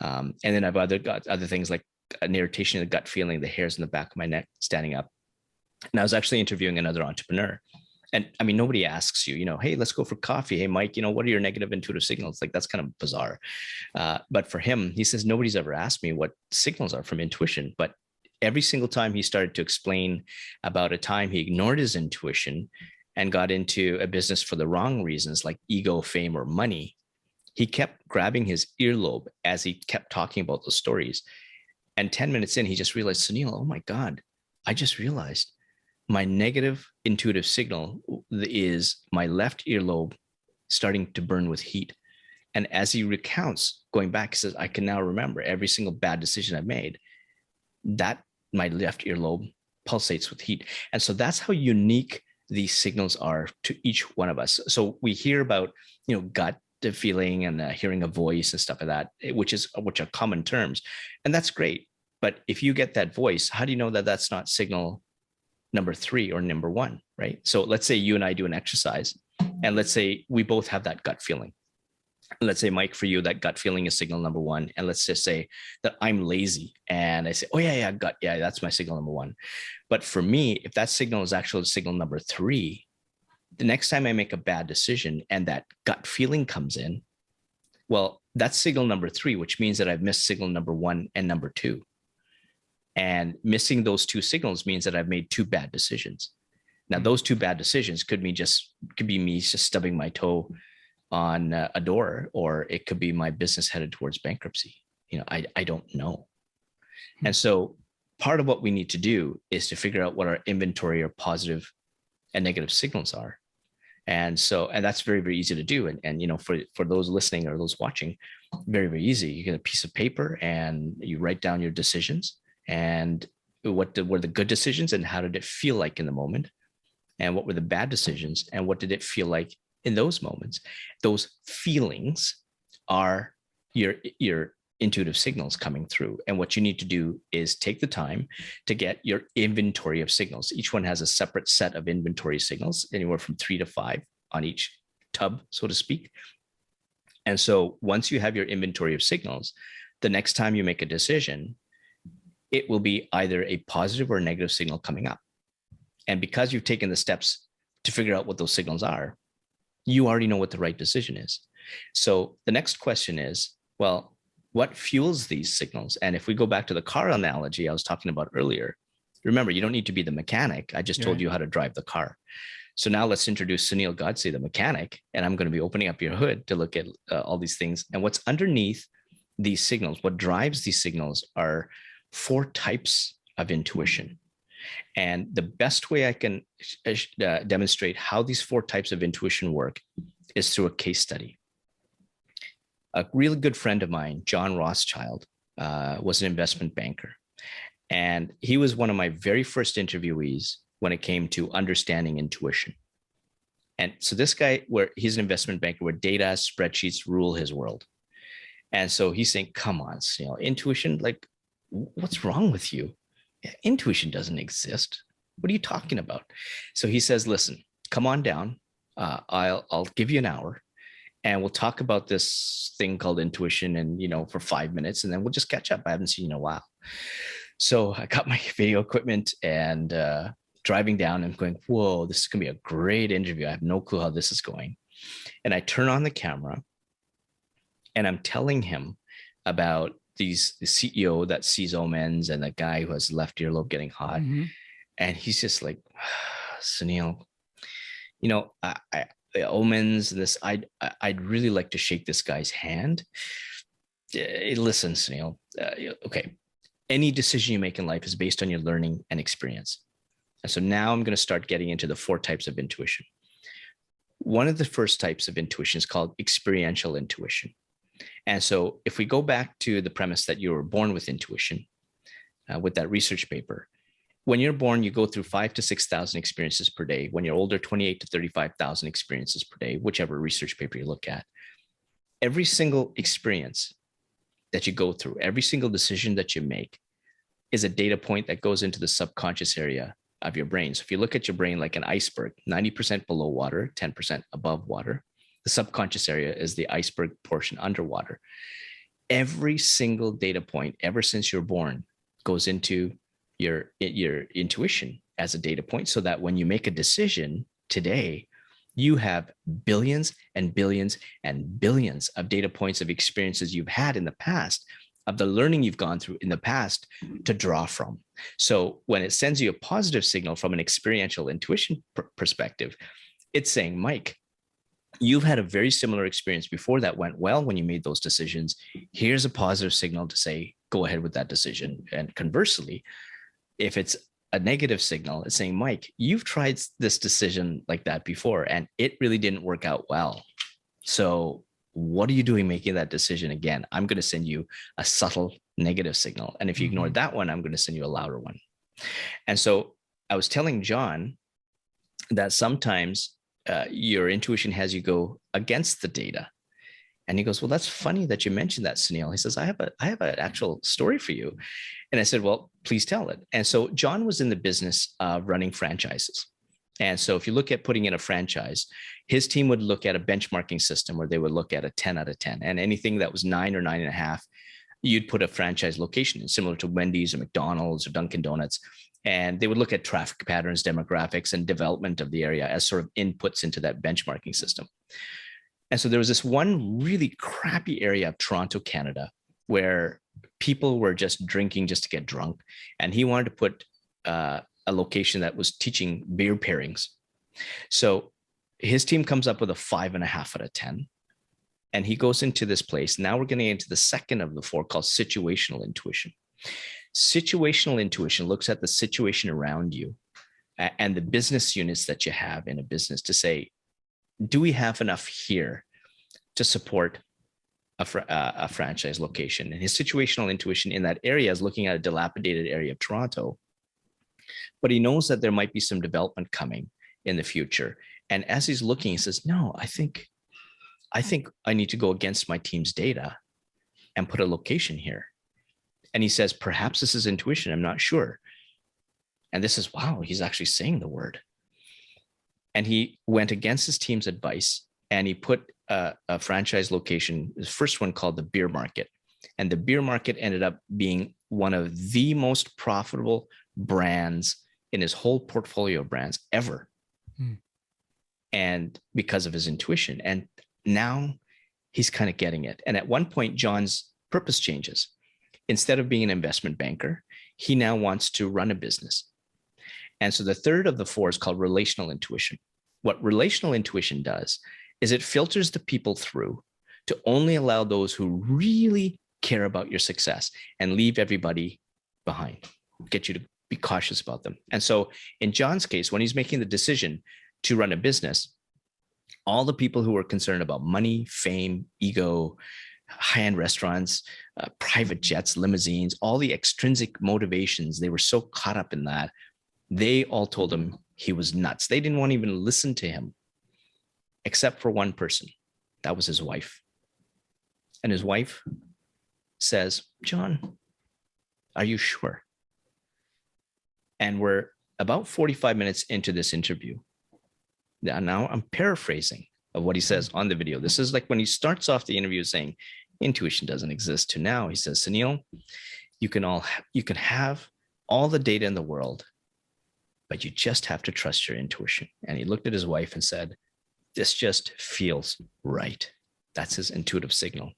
And then I've got other things like an irritation in the gut feeling, the hairs in the back of my neck standing up. And I was actually interviewing another entrepreneur. And I mean, nobody asks you, hey, let's go for coffee. Hey, Mike, what are your negative intuitive signals? Like, that's kind of bizarre. But for him, he says, nobody's ever asked me what signals are from intuition. But every single time he started to explain about a time he ignored his intuition and got into a business for the wrong reasons, like ego, fame, or money, he kept grabbing his earlobe as he kept talking about those stories. And 10 minutes in, he just realized, Sunil, oh my God, I just realized my negative intuitive signal is my left earlobe starting to burn with heat. And as he recounts, going back, he says, I can now remember every single bad decision I've made, that my left earlobe pulsates with heat. And so that's how unique these signals are to each one of us. So we hear about, gut feeling and hearing a voice and stuff like that, which are common terms. And that's great. But if you get that voice, how do you know that that's not signal number 3 or number 1, right? So let's say you and I do an exercise, and let's say we both have that gut feeling. Let's say, Mike, for you, that gut feeling is signal number 1. And let's just say that I'm lazy and I say, oh yeah, gut. Yeah, that's my signal number 1. But for me, if that signal is actually signal number 3, the next time I make a bad decision and that gut feeling comes in, well, that's signal number 3, which means that I've missed signal number 1 and number 2. And missing those 2 signals means that I've made 2 bad decisions. Now, those 2 bad decisions could be me just stubbing my toe on a door, or it could be my business headed towards bankruptcy. I don't know. And so part of what we need to do is to figure out what our inventory of positive and negative signals are. And that's very, very easy to do. And for those listening or those watching, very, very easy. You get a piece of paper and you write down your decisions and what were the good decisions and how did it feel like in the moment? And what were the bad decisions and what did it feel like in those moments? Those feelings are your intuitive signals coming through. And what you need to do is take the time to get your inventory of signals. Each one has a separate set of inventory signals, anywhere from 3 to 5 on each tub, so to speak. And so once you have your inventory of signals, the next time you make a decision, it will be either a positive or a negative signal coming up. And because you've taken the steps to figure out what those signals are, you already know what the right decision is. So the next question is, well, what fuels these signals? And if we go back to the car analogy I was talking about earlier, remember, you don't need to be the mechanic. I just told you how to drive the car. So now let's introduce Sunil Godse, the mechanic, and I'm going to be opening up your hood to look at all these things. And what's underneath these signals, what drives these signals are 4 types of intuition. And the best way I can demonstrate how these 4 types of intuition work is through a case study. A really good friend of mine, John Rothschild, was an investment banker. And he was one of my very first interviewees when it came to understanding intuition. And so this guy, he's an investment banker where data, spreadsheets rule his world. And so he's saying, come on, intuition, like, what's wrong with you? Intuition doesn't exist. What are you talking about? So he says, listen, come on down. I'll give you an hour and we'll talk about this thing called intuition and, for 5 minutes, and then we'll just catch up. I haven't seen you in a while. So I got my video equipment and driving down and going, whoa, this is going to be a great interview. I have no clue how this is going. And I turn on the camera and I'm telling him about the CEO that sees omens and the guy who has left earlobe getting hot. Mm-hmm. And he's just like, Sunil, I omens and this, I'd really like to shake this guy's hand. Listen, Sunil, okay. Any decision you make in life is based on your learning and experience. And so now I'm going to start getting into the 4 types of intuition. One of the first types of intuition is called experiential intuition. And so if we go back to the premise that you were born with intuition, with that research paper, when you're born, you go through 5,000 to 6,000 experiences per day. When you're older, 28,000 to 35,000 experiences per day, whichever research paper you look at. every single experience that you go through, every single decision that you make is a data point that goes into the subconscious area of your brain. So if you look at your brain like an iceberg, 90% below water, 10% above water, the subconscious area is the iceberg portion underwater. Every single data point ever since you're born goes into your intuition as a data point, so that when you make a decision today, you have billions and billions and billions of data points of experiences you've had in the past, of the learning you've gone through in the past to draw from. So when it sends you a positive signal from an experiential intuition perspective, it's saying, Mike, you've had a very similar experience before that went well when you made those decisions. Here's a positive signal to say, go ahead with that decision. And conversely, if it's a negative signal, it's saying, Mike, you've tried this decision like that before, and it really didn't work out well. So what are you doing making that decision again? I'm going to send you a subtle negative signal. And if you ignore that one, I'm going to send you a louder one. And so I was telling John that sometimes your intuition has you go against the data. And he goes, well, that's funny that you mentioned that, Sunil. He says, I have an actual story for you. And I said, well, please tell it. And so John was in the business of running franchises. And so if you look at putting in a franchise, his team would look at a benchmarking system where they would look at a 10 out of 10. And anything that was 9 or 9.5, you'd put a franchise location in, similar to Wendy's or McDonald's or Dunkin' Donuts. And they would look at traffic patterns, demographics, and development of the area as sort of inputs into that benchmarking system. And so there was this one really crappy area of Toronto, Canada, where people were just drinking just to get drunk. And he wanted to put a location that was teaching beer pairings. So his team comes up with a 5.5 out of 10. And he goes into this place. Now we're getting into the second of the 4, called situational intuition. Situational intuition looks at the situation around you and the business units that you have in a business to say, do we have enough here to support a franchise location? And his situational intuition in that area is looking at a dilapidated area of Toronto, but he knows that there might be some development coming in the future. And as he's looking, he says, no, I think I need to go against my team's data and put a location here. And he says, perhaps this is intuition. I'm not sure. And this is, wow, he's actually saying the word. And he went against his team's advice, and he put a franchise location, the first one called the Beer Market. And the Beer Market ended up being one of the most profitable brands in his whole portfolio of brands ever. And because of his intuition. And now he's kind of getting it. And at one point, John's purpose changes. Instead of being an investment banker, he now wants to run a business. And so the third of the 4 is called relational intuition. What relational intuition does is it filters the people through to only allow those who really care about your success and leave everybody behind, get you to be cautious about them. And so in John's case, when he's making the decision to run a business, all the people who were concerned about money, fame, ego, high-end restaurants, private jets, limousines, all the extrinsic motivations, they were so caught up in that, they all told him he was nuts. They didn't want to even listen to him, except for one person. That was his wife. And his wife says, John, are you sure? And we're about 45 minutes into this interview. Now I'm paraphrasing of what he says on the video. This is like when he starts off the interview saying, intuition doesn't exist, to now he says, Sunil, you can have all the data in the world, but you just have to trust your intuition. And he looked at his wife and said, this just feels right. That's his intuitive signal.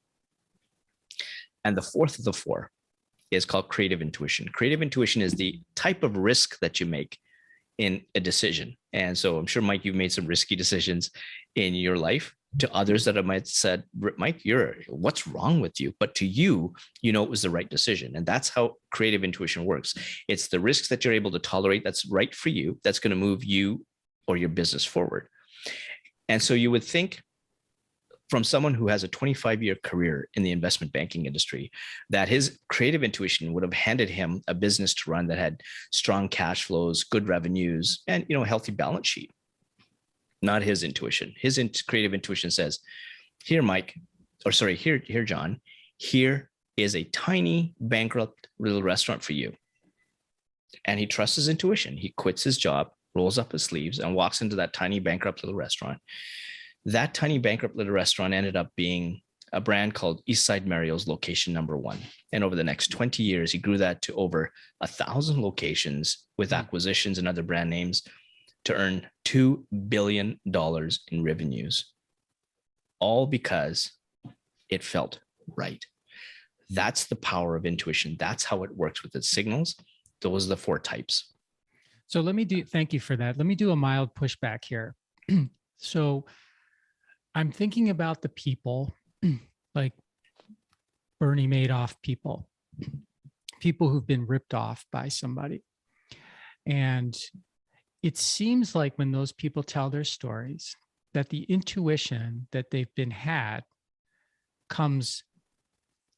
And the fourth of the 4 is called creative intuition. Creative intuition is the type of risk that you make in a decision. And so I'm sure, Mike, you've made some risky decisions in your life. To others that have might said, Mike, what's wrong with you? But to you, you know, it was the right decision. And that's how creative intuition works. It's the risks that you're able to tolerate that's right for you, that's going to move you or your business forward. And so you would think, from someone who has a 25-year career in the investment banking industry, that his creative intuition would have handed him a business to run that had strong cash flows, good revenues, and, a healthy balance sheet. Not his intuition. His creative intuition says, here, Mike, or sorry, here, John, here is a tiny bankrupt little restaurant for you. And he trusts his intuition. He quits his job, rolls up his sleeves, and walks into that tiny bankrupt little restaurant. That tiny bankrupt little restaurant ended up being a brand called Eastside Mario's location number 1. And over the next 20 years, he grew that to over 1,000 locations with acquisitions and other brand names to earn $2 billion in revenues, all because it felt right. That's the power of intuition. That's how it works with its signals. Those are the 4 types. So thank you for that. Let me do a mild pushback here. So I'm thinking about the people like Bernie Madoff people who've been ripped off by somebody. And it seems like when those people tell their stories, that the intuition that they've been had comes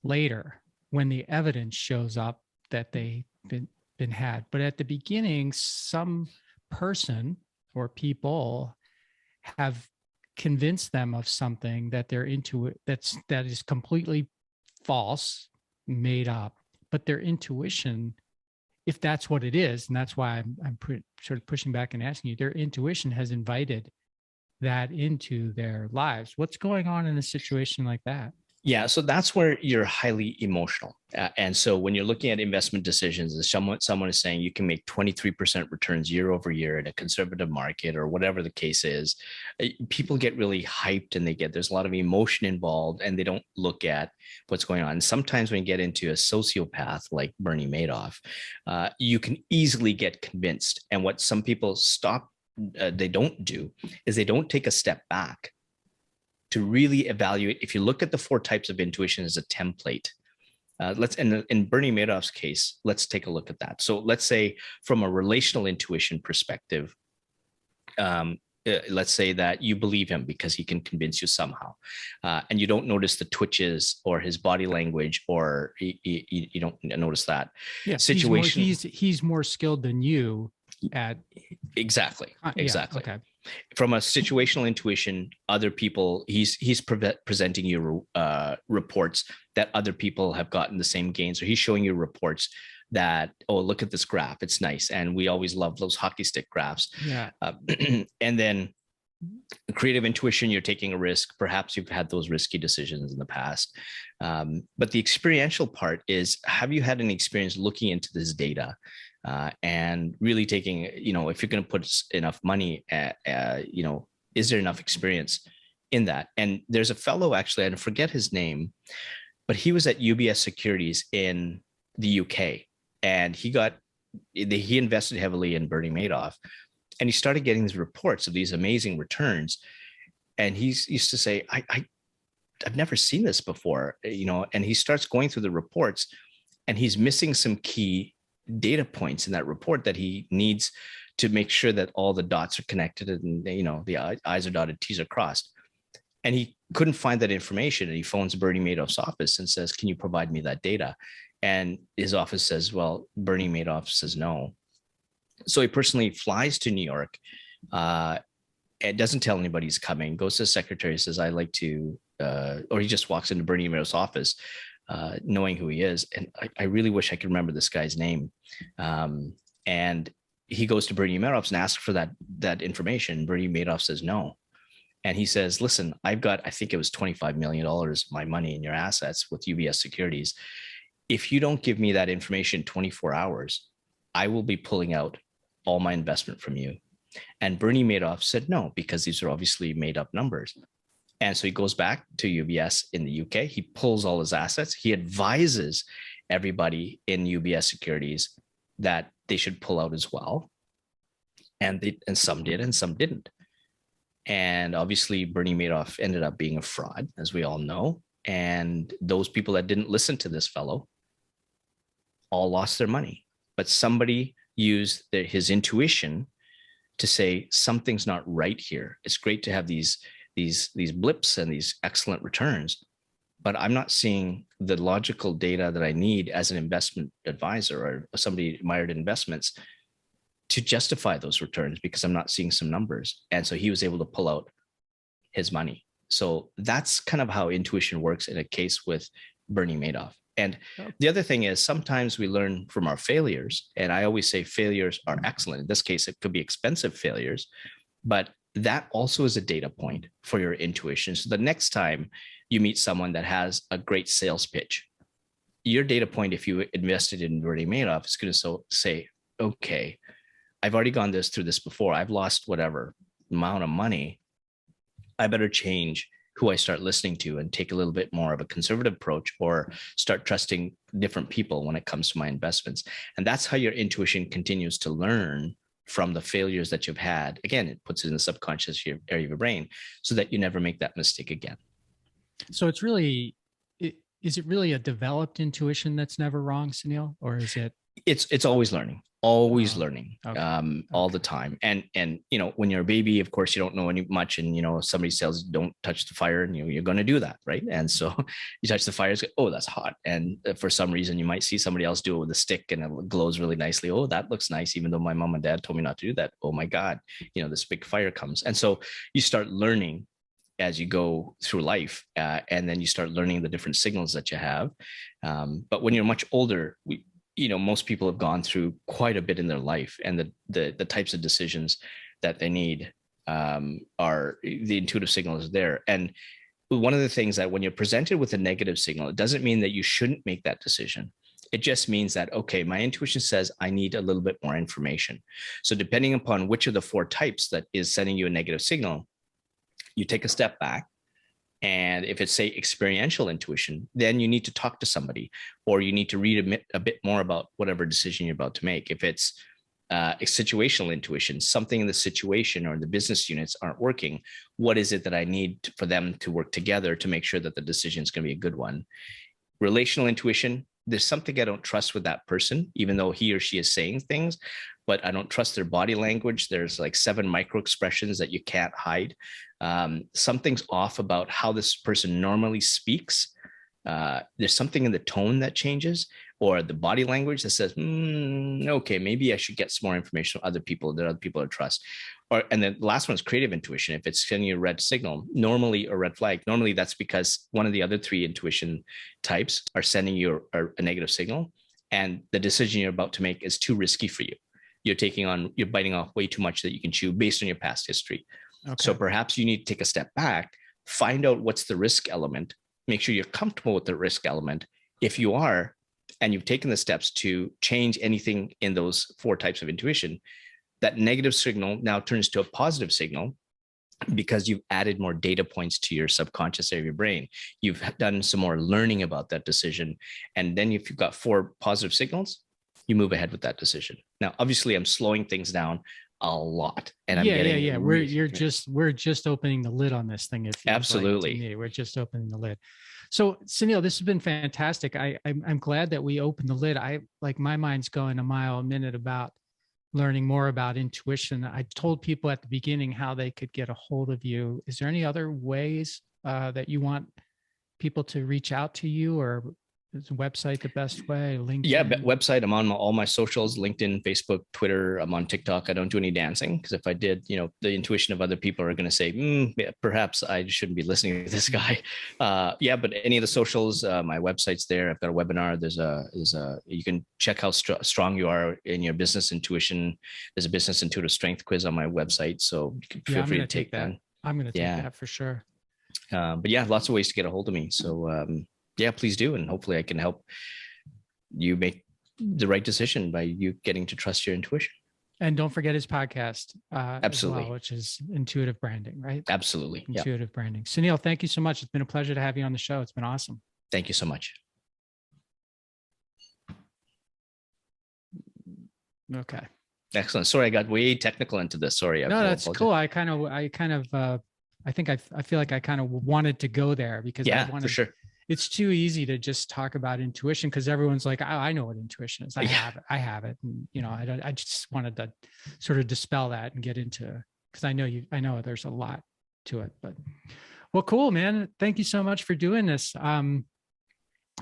later when the evidence shows up that they've been had. But at the beginning, some person or people have convinced them of something that they're into it that is completely false, made up. But their intuition, if that's what it is, and that's why I'm sort of pushing back and asking you, their intuition has invited that into their lives. What's going on in a situation like that? Yeah, so that's where you're highly emotional. And so when you're looking at investment decisions, as someone is saying you can make 23% returns year over year in a conservative market or whatever the case is, people get really hyped and there's a lot of emotion involved and they don't look at what's going on. And sometimes when you get into a sociopath like Bernie Madoff, you can easily get convinced. And what some people they don't do is they don't take a step back to really evaluate. If you look at the 4 types of intuition as a template, in Bernie Madoff's case, let's take a look at that. So let's say from a relational intuition perspective, let's say that you believe him because he can convince you somehow, and you don't notice the twitches or his body language, or you don't notice that. Yeah, situation. He's more skilled than you at exactly. Yeah, okay. From a situational intuition, other people, he's presenting you reports that other people have gotten the same gains, or he's showing you reports that, oh, look at this graph, it's nice. And we always love those hockey stick graphs. Yeah. And then creative intuition, you're taking a risk. Perhaps you've had those risky decisions in the past. But the experiential part is, have you had an experience looking into this data and really taking, if you're going to put enough money, is there enough experience in that? And there's a fellow, actually, I forget his name, but he was at UBS Securities in the UK, and he invested heavily in Bernie Madoff, and he started getting these reports of these amazing returns. And he used to say, I've never seen this before, and he starts going through the reports and he's missing some key data points in that report that he needs to make sure that all the dots are connected and, the I's are dotted, T's are crossed. And he couldn't find that information. And he phones Bernie Madoff's office and says, can you provide me that data? And his office says, well, Bernie Madoff says no. So he personally flies to New York and doesn't tell anybody he's coming, goes to the secretary, says, I'd like to, or he just walks into Bernie Madoff's office knowing who he is. And I really wish I could remember this guy's name. And he goes to Bernie Madoff and asks for that information. Bernie Madoff says no. And he says, listen, I've got, I think it was $25 million of my money in your assets with UBS Securities. If you don't give me that information in 24 hours, I will be pulling out all my investment from you. And Bernie Madoff said no, because these are obviously made up numbers. And so he goes back to UBS in the UK. He pulls all his assets. He advises everybody in UBS Securities that they should pull out as well. And some did and some didn't. And obviously Bernie Madoff ended up being a fraud, as we all know. And those people that didn't listen to this fellow all lost their money. But somebody used his intuition to say, something's not right here. It's great to have these blips and these excellent returns, but I'm not seeing the logical data that I need as an investment advisor or somebody admired investments to justify those returns, because I'm not seeing some numbers. And so he was able to pull out his money. So that's kind of how intuition works in a case with Bernie Madoff. And Oh, the other thing is sometimes we learn from our failures. And I always say failures are excellent. In this case, it could be expensive failures, but that also is a data point for your intuition. So the next time you meet someone that has a great sales pitch, your data point, if you invested in Bernie Madoff, is going to say, okay, I've already gone through this before. I've lost whatever amount of money. I better change who I start listening to and take a little bit more of a conservative approach, or start trusting different people when it comes to my investments. And that's how your intuition continues to learn from the failures that you've had. Again, it puts it in the subconscious area of your brain so that you never make that mistake again. so it's really, is it really a developed intuition that's never wrong, Sunil, or is it? It's always learning, learning, Okay. all the time. And when you're a baby, of course, you don't know any much. And somebody says, don't touch the fire, and you're going to do that, right? And so you touch the fire, it's like, oh, that's hot. And for some reason, you might see somebody else do it with a stick, and it glows really nicely. Oh, that looks nice, even though my mom and dad told me not to do that. Oh my God, this big fire comes. And so you start learning as you go through life, and then you start learning the different signals that you have. But when you're much older, most people have gone through quite a bit in their life, and the types of decisions that they need are the intuitive signal is there. And one of the things that when you're presented with a negative signal, it doesn't mean that you shouldn't make that decision. It just means that, okay, my intuition says I need a little bit more information. So depending upon which of the 4 types that is sending you a negative signal, you take a step back. And if it's, say, experiential intuition, then you need to talk to somebody, or you need to read a bit more about whatever decision you're about to make. If it's a situational intuition, something in the situation or the business units aren't working, what is it that I need for them to work together to make sure that the decision is going to be a good one? Relational intuition, there's something I don't trust with that person, even though he or she is saying things, but I don't trust their body language. There's like 7 micro expressions that you can't hide. Something's off about how this person normally speaks. There's something in the tone that changes, or the body language that says, okay, maybe I should get some more information from other people that other people to trust. And then the last one is creative intuition. If it's sending you a red signal, normally, or red flag, normally that's because one of the other 3 intuition types are sending you a negative signal, and the decision you're about to make is too risky for you. You're biting off way too much that you can chew based on your past history. Okay. So perhaps you need to take a step back, find out what's the risk element, make sure you're comfortable with the risk element. If you are, and you've taken the steps to change anything in those 4 types of intuition, that negative signal now turns to a positive signal because you've added more data points to your subconscious area of your brain. You've done some more learning about that decision. And then if you've got 4 positive signals, you move ahead with that decision. Now, obviously, I'm slowing things down a lot, and we're just opening the lid on this thing. Absolutely, we're just opening the lid. So, Sunil, this has been fantastic. I'm glad that we opened the lid. My mind's going a mile a minute about learning more about intuition. I told people at the beginning how they could get a hold of you. Is there any other ways that you want people to reach out to you, or is the website the best way? LinkedIn? Yeah, website. I'm on all my socials, LinkedIn, Facebook, Twitter. I'm on TikTok. I don't do any dancing, because if I did, the intuition of other people are going to say, perhaps I shouldn't be listening to this guy. But any of the socials, my website's there. I've got a webinar. You can check how strong you are in your business intuition. There's a business intuitive strength quiz on my website. So you can feel free to take that. I'm going to take that for sure. But yeah, lots of ways to get a hold of me. So, yeah, please do. And hopefully I can help you make the right decision by you getting to trust your intuition. And don't forget his podcast, absolutely, as well, which is Intuitive Branding, right? Absolutely. Intuitive Branding. Sunil, thank you so much. It's been a pleasure to have you on the show. It's been awesome. Thank you so much. Okay. Excellent. Sorry, I got way technical into this. Sorry. No, that's cool. I feel like I kind of wanted to go there because for sure. It's too easy to just talk about intuition because everyone's like, oh, I know what intuition is. I have it. And, I just wanted to sort of dispel that and get into, because I know there's a lot to it, but well, cool, man. Thank you so much for doing this.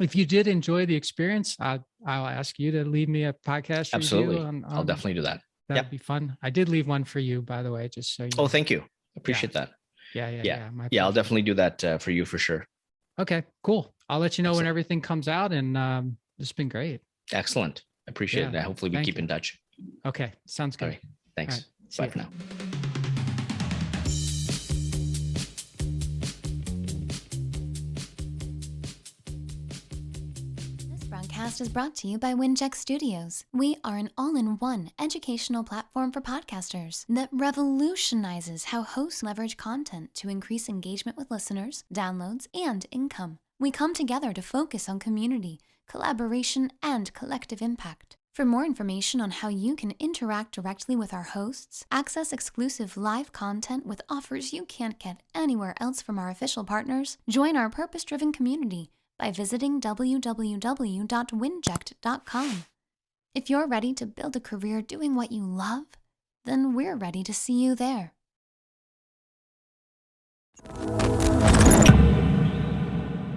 If you did enjoy the experience, I'll ask you to leave me a podcast. Absolutely. I'll definitely do that. That'd be fun. I did leave one for you, by the way, just so you know. Oh, thank you. Appreciate that. Yeah. My Yeah, I'll pleasure. definitely do that for you for sure. Okay, cool. I'll let you know when Excellent. everything comes out, and it's been great. Excellent. I appreciate Yeah. it. Hopefully we Thank keep you. in touch. Okay, sounds All good. right. All right. Thanks. See Bye you. for now. This broadcast is brought to you by Wincheck Studios. We are an all-in-one educational platform for podcasters that revolutionizes how hosts leverage content to increase engagement with listeners, downloads, and income. We come together to focus on community, collaboration, and collective impact. For more information on how you can interact directly with our hosts, access exclusive live content with offers you can't get anywhere else from our official partners, join our purpose-driven community by visiting www.winject.com. If you're ready to build a career doing what you love, then we're ready to see you there.